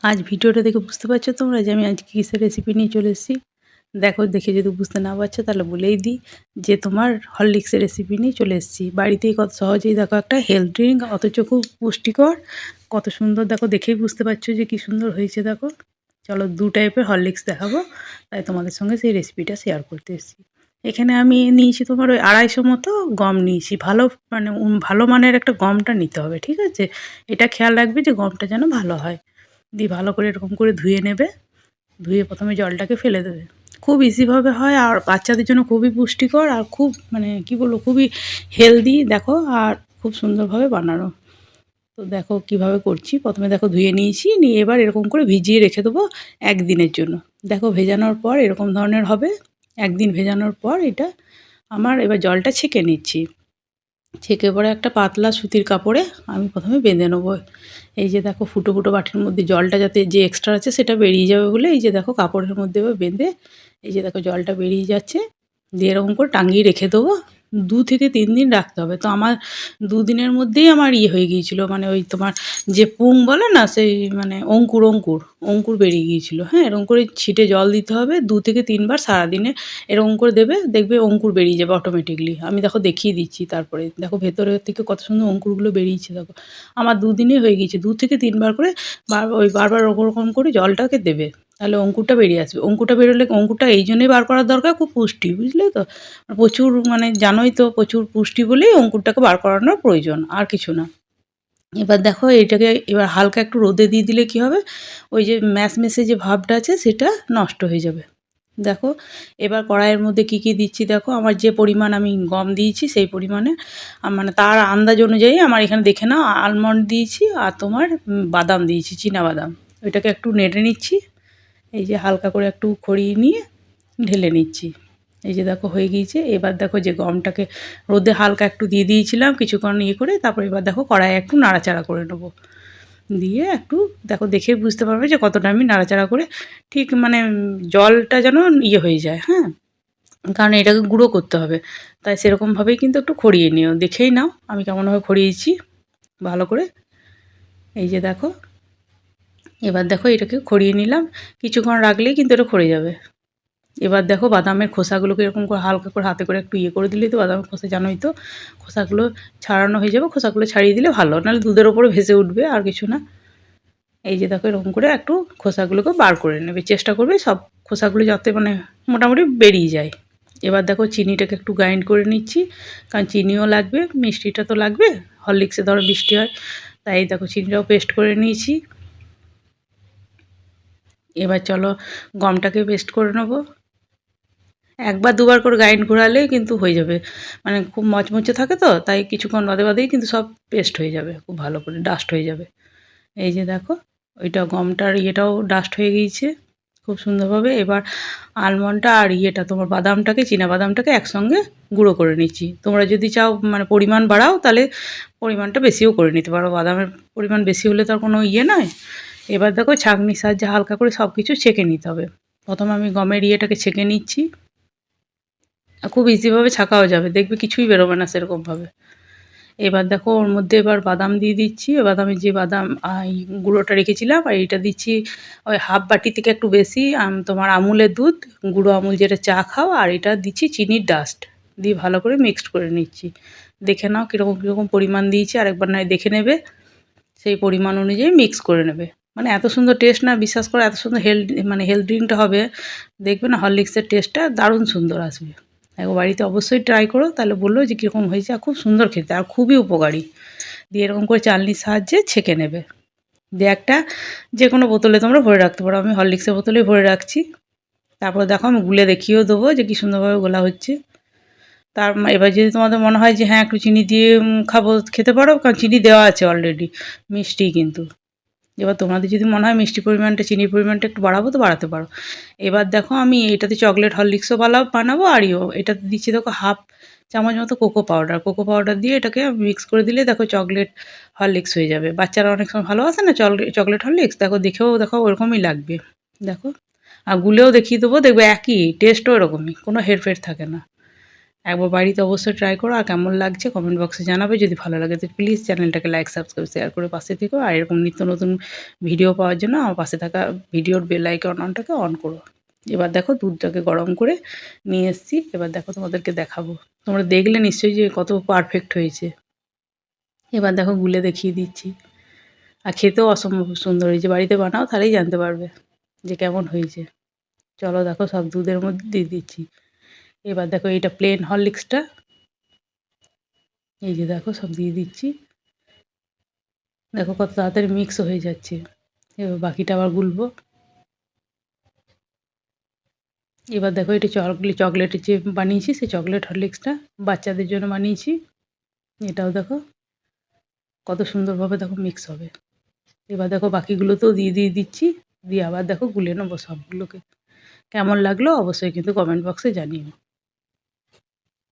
আজ ভিডিওটা দেখে বুঝতে পারছো তোমরা যে আমি আজ কিসের রেসিপি নিয়ে চলে এসেছি। দেখো, দেখে যদি বুঝতে না পারছো তাহলে বলেই দিই যে তোমার হরলিক্সের রেসিপি নিয়ে চলে এসেছি। বাড়িতেই কত সহজেই দেখো একটা হেলথ ড্রিঙ্ক, অথচ খুব পুষ্টিকর, কত সুন্দর। দেখো, দেখেই বুঝতে পারছো যে কি সুন্দর হয়েছে। দেখো, চলো দু টাইপের হরলিক্স দেখাবো, তাই তোমাদের সঙ্গে সেই রেসিপিটা শেয়ার করতে এসেছি। এখানে আমি নিয়েছি তোমার ওই 250 মতো গম নিয়েছি। ভালো মানে ভালো মানের একটা গমটা নিতে হবে, ঠিক আছে? এটা খেয়াল রাখবে যে গমটা যেন ভালো হয়। দিয়ে ভালো করে এরকম করে ধুয়ে নেবে। ধুয়ে প্রথমে জলটাকে ফেলে দেবে। খুব ইজিভাবে হয় আর বাচ্চাদের জন্য খুবই পুষ্টিকর আর খুব মানে কি বলবো, খুবই হেলদি। দেখো, আর খুব সুন্দরভাবে বানানো। তো দেখো কিভাবে করছি। প্রথমে দেখো ধুয়ে নিয়েছি, নিয়ে এবার এরকম করে ভিজিয়ে রেখে দেবো একদিনের জন্য। দেখো ভেজানোর পর এরকম ধরনের হবে। একদিন ভেজানোর পর এটা আমার এবার জলটা ছেঁকে নিচ্ছি। ছেঁকে পরে একটা পাতলা সুতির কাপড়ে আমি প্রথমে বেঁধে নেবো। এই যে দেখো, ফুটো ফুটো বাটির মধ্যে জলটা যাতে যে এক্সট্রা আছে সেটা বেরিয়ে যাবে বলে এই যে দেখো কাপড়ের মধ্যে এবার বেঁধে, এই যে দেখো জলটা বেরিয়ে যাচ্ছে। দিয়ে এরকম করে টাঙিয়ে রেখে দেবো। 2 থেকে 3 দিন রাখতে হবে। তো আমার 2 দিনের মধ্যেই আমার ইয়ে হয়ে গিয়েছিল, মানে ওই তোমার যে পুং বলে না, সেই মানে অঙ্কুর বেরিয়ে গিয়েছিল। হ্যাঁ, এরকম করে ছিটে জল দিতে হবে 2 থেকে 3 বার সারাদিনে। এরকম করে দেবে, দেখবে অঙ্কুর বেরিয়ে যাবে অটোমেটিকলি। আমি দেখো দেখিয়ে দিচ্ছি। তারপরে দেখো ভেতরের থেকে কত সুন্দর অঙ্কুরগুলো বেরিয়েছে। দেখো আমার 2 দিনেই হয়ে গিয়েছে। 2 থেকে 3 বার করে বারবার ওরকম করে জলটাকে দেবে। তাহলে অঙ্কুরটা বেরিয়ে আসবে। অঙ্কুরটা বেরোলে, অঙ্কুরটা এই জন্যই বার করার দরকার, খুব পুষ্টি, বুঝলে তো? প্রচুর মানে জানোই তো, প্রচুর পুষ্টি বলেই অঙ্কুরটাকে বার করানোর প্রয়োজন, আর কিছু না। এবার দেখো এইটাকে এবার হালকা একটু রোদে দিয়ে দিলে কি হবে, ওই যে ম্যাশমেশে যে ভাবটা আছে সেটা নষ্ট হয়ে যাবে। দেখো এবার কড়াইয়ের মধ্যে কি কি দিচ্ছি দেখো। আমার যে পরিমাণ আমি গম দিয়েছি সেই পরিমাণে মানে তার আন্দাজ অনুযায়ী আমার এখানে দেখে নাও। আলমন্ড দিয়েছি আর তোমার বাদাম দিয়েছি, চীনা বাদাম। ওইটাকে একটু নেড়ে নিচ্ছি। এই যে হালকা করে একটু খড়িয়ে নিয়ে ঢেলে নিচ্ছি। এই যে দেখো হয়ে গিয়েছে। এবার দেখো যে গমটাকে রোদে হালকা একটু দিয়ে দিয়েছিলাম কিছুক্ষণ ইয়ে করে, তারপর এবার দেখো কড়াইয়ে একটু নাড়াচাড়া করে নেবো। দিয়ে একটু দেখো, দেখে বুঝতে পারবে যে কতটা আমি নাড়াচাড়া করে ঠিক মানে জলটা যেন ইয়ে হয়ে যায়। হ্যাঁ, কারণ এটাকে গুঁড়ো করতে হবে, তাই সেরকমভাবেই কিন্তু একটু খড়িয়ে নিও। দেখেই নাও আমি কেমনভাবে খড়িয়েছি ভালো করে। এই যে দেখো, এবার দেখো এটাকে খড়িয়ে নিলাম। কিছুক্ষণ রাখলেই কিন্তু এটা খড়ে যাবে। এবার দেখো বাদামের খোসাগুলোকে এরকম করে হালকা করে হাতে করে একটু ইয়ে করে দিলেই তো বাদামের খোসা, জানোই তো, খোসাগুলো ছাড়ানো হয়ে যাবে। খোসাগুলো ছাড়িয়ে দিলে ভালো, নাহলে দুধের ওপরে ভেসে উঠবে, আর কিছু না। এই যে দেখো এরকম করে একটু খোসাগুলোকে বার করে নেবে, চেষ্টা করবে সব খোসাগুলো যাতে মানে মোটামুটি বেরিয়ে যায়। এবার দেখো চিনিটাকে একটু গ্রাইন্ড করে নিচ্ছি, কারণ চিনিও লাগবে, মিষ্টিটা তো লাগবে। হরলিক্সে ধরো মিষ্টি হয়, তাই দেখো চিনিটাও পেস্ট করে নিয়েছি। এবার চলো গমটাকে পেস্ট করে নেবো। একবার দুবার করে গ্রাইন্ড ঘোরালেই কিন্তু হয়ে যাবে। মানে খুব মচমচে থাকে তো, তাই কিছুক্ষণ বাদে বাদেই কিন্তু সব পেস্ট হয়ে যাবে, খুব ভালো করে ডাস্ট হয়ে যাবে। এই যে দেখো ওইটা গমটার ইয়েটাও ডাস্ট হয়ে গিয়েছে খুব সুন্দরভাবে। এবার আলমন্ডটা আর ইয়েটা তোমার বাদামটাকে, চীনা বাদামটাকে একসঙ্গে গুঁড়ো করে নিচ্ছি। তোমরা যদি চাও মানে পরিমাণ বাড়াও, তাহলে পরিমাণটা বেশিও করে নিতে পারো। বাদামের পরিমাণ বেশি হলে তো আর কোনো ইয়ে নয়। এবার দেখো ছাঁকনির সাহায্যে হালকা করে সব কিছু ছেঁকে নিতে হবে। প্রথমে আমি গমের ইয়েটাকে ছেঁকে নিচ্ছি। আর খুব ইজিভাবে ছাঁকাও যাবে, দেখবে কিছুই বেরোবে না সেরকমভাবে। এবার দেখো ওর মধ্যে এবার বাদাম দিয়ে দিচ্ছি। বাদামের যে বাদাম এই গুঁড়োটা রেখেছিলাম, আর এইটা দিচ্ছি ওই হাফ বাটি থেকে একটু বেশি তোমার আমুলের দুধ, গুঁড়ো আমুল যেটা চা খাও, আর এটা দিচ্ছি চিনির ডাস্ট দিয়ে ভালো করে মিক্সড করে নিচ্ছি। দেখে নাও কীরকম কীরকম পরিমাণ দিয়েছি, আরেকবার নয় দেখে নেবে, সেই পরিমাণ অনুযায়ী মিক্স করে নেবে। মানে এত সুন্দর টেস্ট না, বিশ্বাস করো, এত সুন্দর মানে হেলথ ড্রিঙ্কটা হবে, দেখবে না হরলিক্সের টেস্টটা দারুণ সুন্দর আসবে। একবার বাড়িতে অবশ্যই ট্রাই করো, তাহলে বললো যে কীরকম হয়েছে। আর খুব সুন্দর খেতে আর খুবই উপকারী। দিয়ে এরকম করে চালনির সাহায্যে ছেঁকে নেবে। দিয়ে একটা যে কোনো বোতলে তোমরা ভরে রাখতে পারো। আমি হরলিক্সের বোতলেই ভরে রাখছি। তারপর দেখো আমি গুলে দেখিয়েও দেবো যে কী সুন্দরভাবে গোলা হচ্ছে। এবার যদি তোমাদের মনে হয় যে হ্যাঁ একটু চিনি দিয়ে খাবো, খেতে পারো, কারণ চিনি দেওয়া আছে অলরেডি, মিষ্টি কিন্তু। এবার তোমাদের যদি মনে হয় মিষ্টির পরিমাণটা, চিনির পরিমাণটা একটু বাড়াবো, তো বাড়াতে পারো। এবার দেখো আমি এটাতে চকলেট হরলিক্সও বানাবো, আর এটাতে দিচ্ছি দেখো হাফ চামচ মতো কোকো পাউডার দিয়ে এটাকে মিক্স করে দিলে দেখো চকলেট হরলিক্স হয়ে যাবে। বাচ্চারা অনেক সময় ভালোবাসে না চকলেট হরলিক্স, দেখো দেখেও দেখো ওরকমই লাগবে। দেখো আর গুলেও দেখিয়ে দেবো, দেখবে একই টেস্টও এরকমই, কোনো হেরফের থাকে না। একবার বাড়িতে অবশ্যই ট্রাই করো আর কেমন লাগছে কমেন্ট বক্সে জানাবে। যদি ভালো লাগে তো প্লিজ চ্যানেলটাকে লাইক, সাবস্ক্রাইব, শেয়ার করে পাশে থেকো। আর এরকম নিত্য নতুন ভিডিও পাওয়ার জন্য আমার পাশে থাকা ভিডিওর বেল আইকনটাকে অন করো। এবার দেখো দুধটাকে গরম করে নিয়ে এসেছি। এবার দেখো তোমাদেরকে দেখাবো। তোমরা দেখলে নিশ্চয়ই যে কত পারফেক্ট হয়েছে। এবার দেখো গুলে দেখিয়ে দিচ্ছি। আর খেতেও অসম্ভব সুন্দর হয়েছে। বাড়িতে বানাও তাহলেই জানতে পারবে যে কেমন হয়েছে। চলো দেখো সব দুধের মধ্যে দিয়ে দিচ্ছি। এবার দেখো এইটা প্লেন হরলিক্সটা, এই যে দেখো সব দিয়ে দিচ্ছি। দেখো কত তাড়াতাড়ি মিক্স হয়ে যাচ্ছে। এবার বাকিটা আবার গুলবো। এবার দেখো এটা চকলেটের যে বানিয়েছি সেই চকলেট হরলিক্সটা বাচ্চাদের জন্য বানিয়েছি। এটাও দেখো কত সুন্দরভাবে দেখো মিক্স হবে। এবার দেখো বাকিগুলোতেও দিয়ে দিচ্ছি। দিয়ে আবার দেখো গুলে নেবো সবগুলোকে। কেমন লাগলো অবশ্যই কিন্তু কমেন্ট বক্সে জানিও।